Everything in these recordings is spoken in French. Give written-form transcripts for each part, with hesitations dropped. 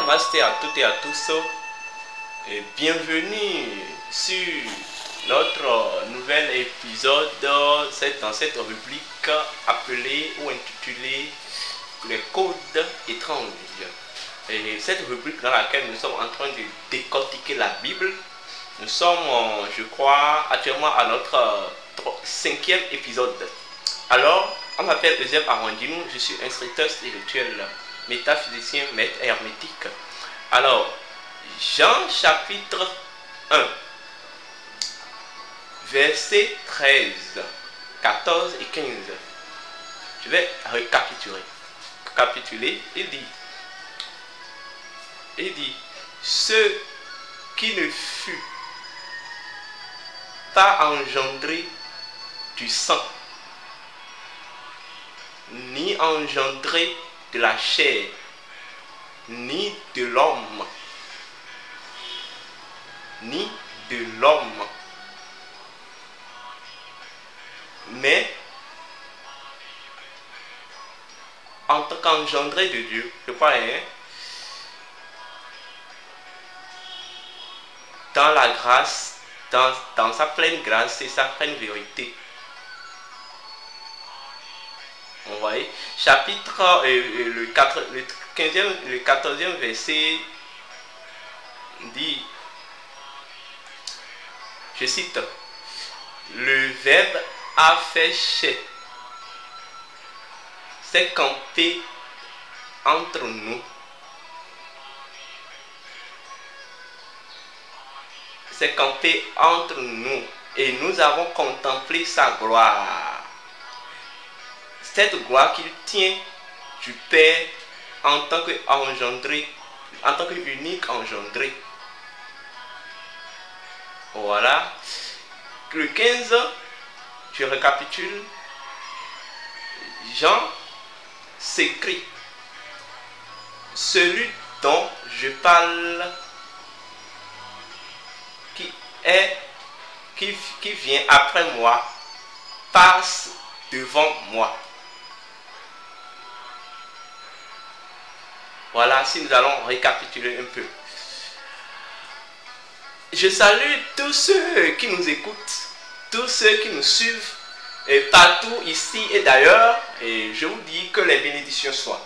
Namasté à toutes et à tous et bienvenue sur notre nouvel épisode dans cette rubrique appelée ou intitulée les codes étranges. Et cette rubrique dans laquelle nous sommes en train de décortiquer la Bible, nous sommes, je crois, actuellement à notre 5e épisode. Alors, on m'appelle Eusèbe Arondino, je suis instructeur spirituel, métaphysicien, maître hermétique. Alors, Jean chapitre 1, versets 13, 14 et 15. Je vais récapituler. Il dit, ce qui ne fut pas engendré du sang, ni engendré de la chair, ni de l'homme, mais en tant qu'engendré de Dieu, je crois, dans la grâce, dans sa pleine grâce et sa pleine vérité. Vous voyez, chapitre le 14e verset dit, je cite, le Verbe a fait chair, s'est campé entre nous, et nous avons contemplé sa gloire. Cette gloire qu'il tient du Père en tant qu'engendré, en tant qu'unique engendré. Voilà. Le 15, je récapitule. Jean s'écrit, celui dont je parle, qui vient après moi, passe devant moi. Voilà, si nous allons récapituler un peu. Je salue tous ceux qui nous écoutent, tous ceux qui nous suivent, et partout ici et d'ailleurs, et je vous dis que les bénédictions soient.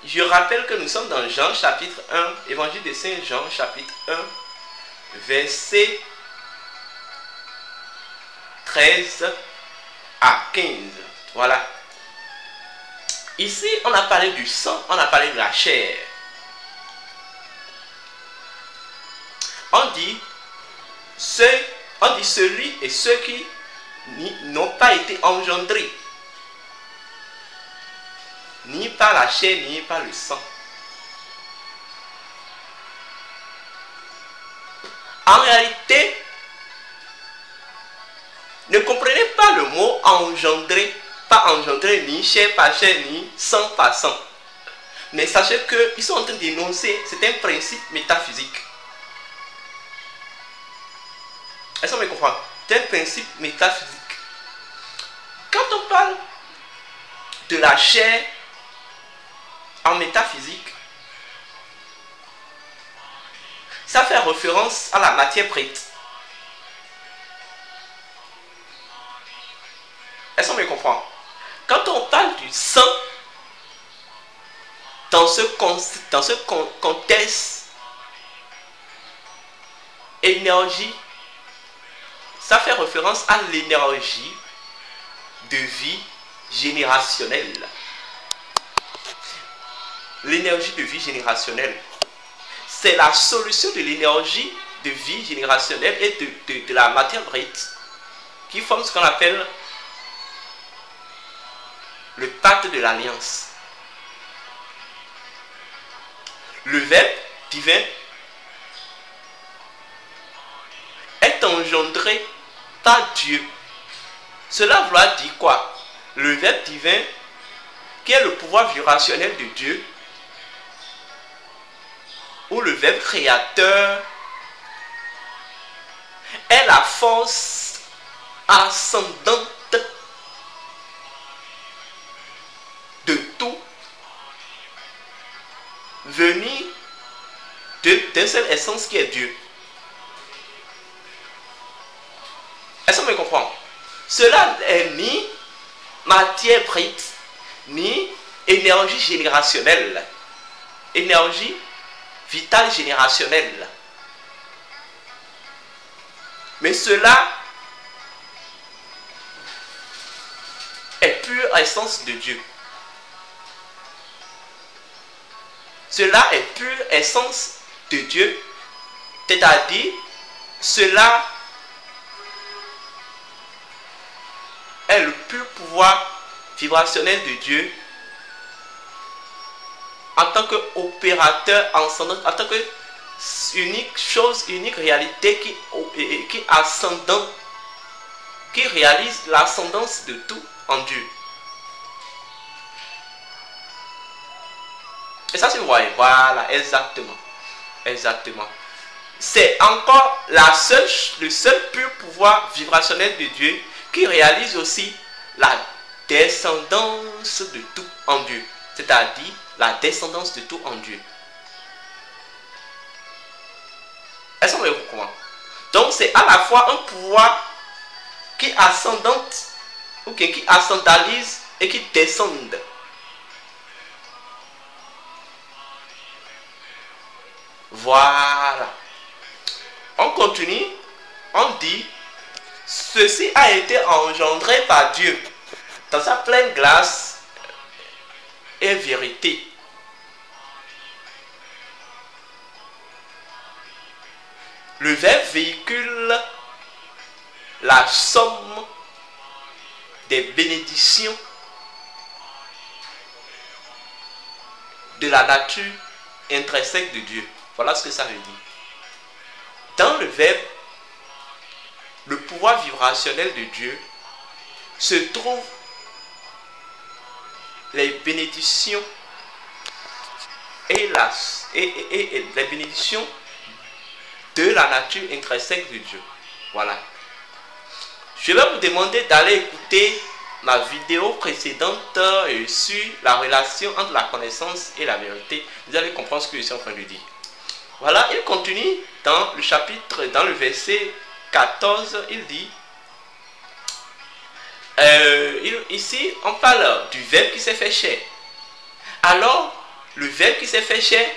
Je rappelle que nous sommes dans Jean chapitre 1, évangile de Saint Jean chapitre 1, verset 13 à 15. Voilà. Ici, on a parlé du sang, on a parlé de la chair. On dit celui et ceux qui n'ont pas été engendrés, ni par la chair, ni par le sang. En réalité, ne comprenez pas le mot engendré, pas engendré ni chair par chair, ni sang par sang. Mais sachez qu'ils sont en train d'énoncer, c'est un principe métaphysique. Est-ce qu'on me comprend? C'est un principe métaphysique. Quand on parle de la chair en métaphysique, ça fait référence à la matière brute. Est-ce qu'on me comprend? Quand on parle du sang, dans ce contexte, énergie, ça fait référence à l'énergie de vie générationnelle. L'énergie de vie générationnelle, c'est la solution de l'énergie de vie générationnelle et de la matière brute qui forme ce qu'on appelle le pacte de l'alliance. Le Verbe divin est engendré par Dieu. Cela veut dire quoi? Le Verbe divin, qui est le pouvoir vibrationnel de Dieu, ou le Verbe créateur, est la force ascendante de tout venir d'un seul essence qui est Dieu. Est-ce qu'on me comprend? Cela est ni matière brute, ni énergie générationnelle. Énergie vitale générationnelle. Mais cela est pure essence de Dieu. Cela est pure essence de Dieu, c'est-à-dire cela est le pur pouvoir vibrationnel de Dieu en tant qu'opérateur ascendant, en tant que unique chose, unique réalité qui ascendant, qui réalise l'ascendance de tout en Dieu. Et ça, c'est vous voyez, voilà, exactement. Exactement. C'est encore le seul pur pouvoir vibrationnel de Dieu qui réalise aussi la descendance de tout en Dieu. C'est-à-dire la descendance de tout en Dieu. Est-ce qu'on veut comprendre? Donc c'est à la fois un pouvoir qui ascendante ou qui ascendalise et qui descende. Voilà. On continue. On dit ceci a été engendré par Dieu dans sa pleine grâce et vérité. Le Verbe véhicule la somme des bénédictions de la nature intrinsèque de Dieu. Voilà ce que ça veut dire. Dans le Verbe, le pouvoir vibrationnel de Dieu se trouve les bénédictions et les bénédictions de la nature intrinsèque de Dieu. Voilà. Je vais vous demander d'aller écouter ma vidéo précédente sur la relation entre la connaissance et la vérité. Vous allez comprendre ce que je suis en train de dire. Voilà, il continue dans le chapitre, dans le verset 14, il dit, ici on parle du Verbe qui s'est fait chair. Alors, le Verbe qui s'est fait chair,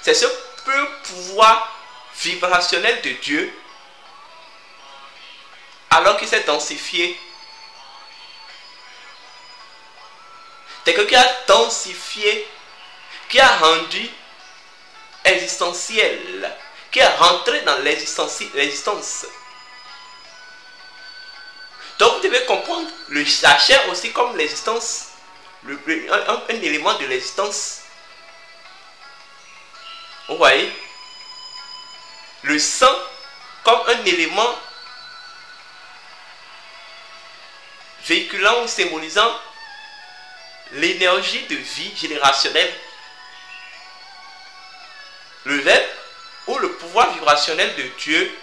c'est ce pur pouvoir vibrationnel de Dieu, alors qu'il s'est densifié. C'est que qui a densifié, qui a rendu existentiel, qui est rentré dans l'existence. Donc vous devez comprendre la chair aussi comme l'existence, un élément de l'existence. Vous voyez? Le sang comme un élément véhiculant ou symbolisant l'énergie de vie générationnelle. Le Verbe ou le pouvoir vibrationnel de Dieu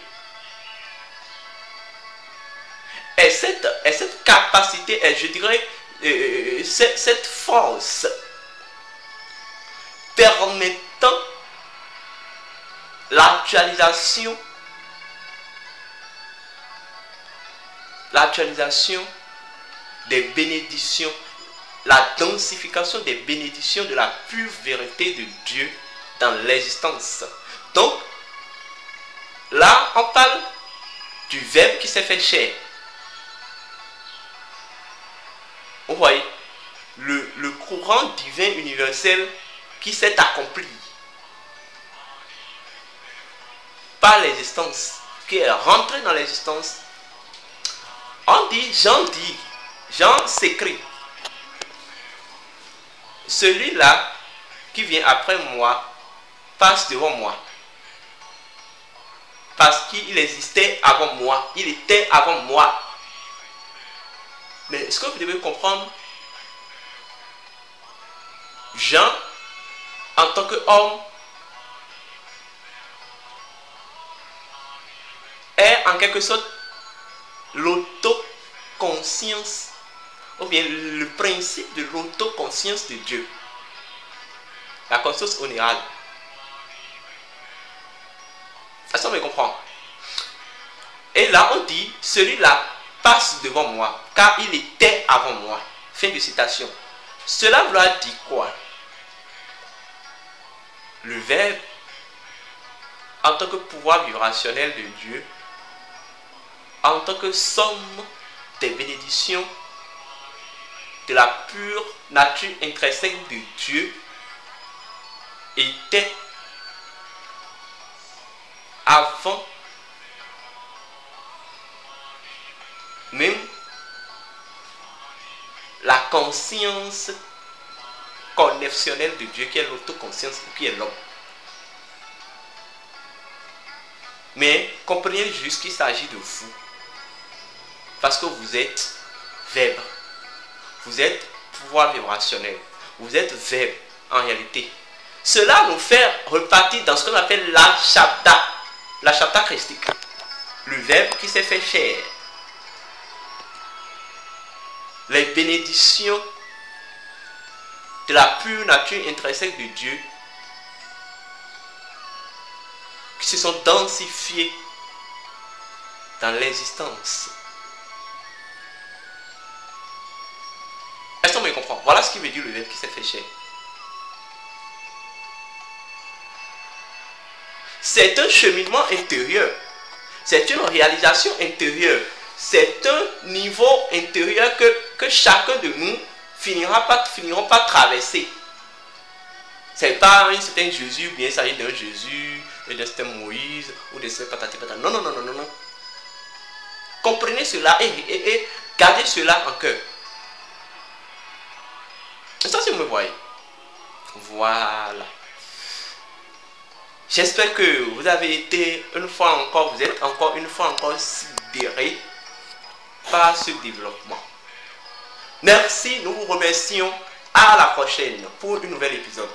est cette capacité, je dirais, cette force permettant l'actualisation des bénédictions, la densification des bénédictions de la pure vérité de Dieu dans l'existence. Donc, là, on parle du Verbe qui s'est fait chair. Vous voyez, le courant divin universel qui s'est accompli par l'existence, qui est rentré dans l'existence. On dit, Jean s'écrit, celui-là qui vient après moi passe devant moi. Parce qu'il existait avant moi. Il était avant moi. Mais ce que vous devez comprendre, Jean, en tant qu'homme, est en quelque sorte l'autoconscience, ou bien le principe de l'autoconscience de Dieu. la conscience onérale. Est-ce qu'on me comprend? Et là, on dit, celui-là passe devant moi, car il était avant moi. Fin de citation. Cela veut dire quoi? Le Verbe, en tant que pouvoir vibrationnel de Dieu, en tant que somme des bénédictions de la pure nature intrinsèque de Dieu, était avant même la conscience connextionnelle de Dieu, qui est l'autoconscience, qui est l'homme. Mais comprenez juste qu'il s'agit de vous, parce que vous êtes verbe, vous êtes pouvoir vibrationnel, vous êtes verbe en réalité. Cela nous fait repartir dans ce qu'on appelle la Shabda christique, le verbe qui s'est fait chair. Les bénédictions de la pure nature intrinsèque de Dieu qui se sont densifiées dans l'existence. Est-ce qu'on me comprend? Voilà ce qui veut dire le verbe qui s'est fait chair. C'est un cheminement intérieur. C'est une réalisation intérieure. C'est un niveau intérieur que chacun de nous finiront par traverser. Ce n'est pas un certain Jésus, bien il s'agit d'un Jésus, d'un certain Moïse, ou d'un certain patati patata. Non, non, non, non, non, non. Comprenez cela et gardez cela en cœur. Ça, si vous me voyez. Voilà. J'espère que vous avez été une fois encore, vous êtes encore une fois encore sidérés par ce développement. Merci, nous vous remercions. À la prochaine pour un nouvel épisode.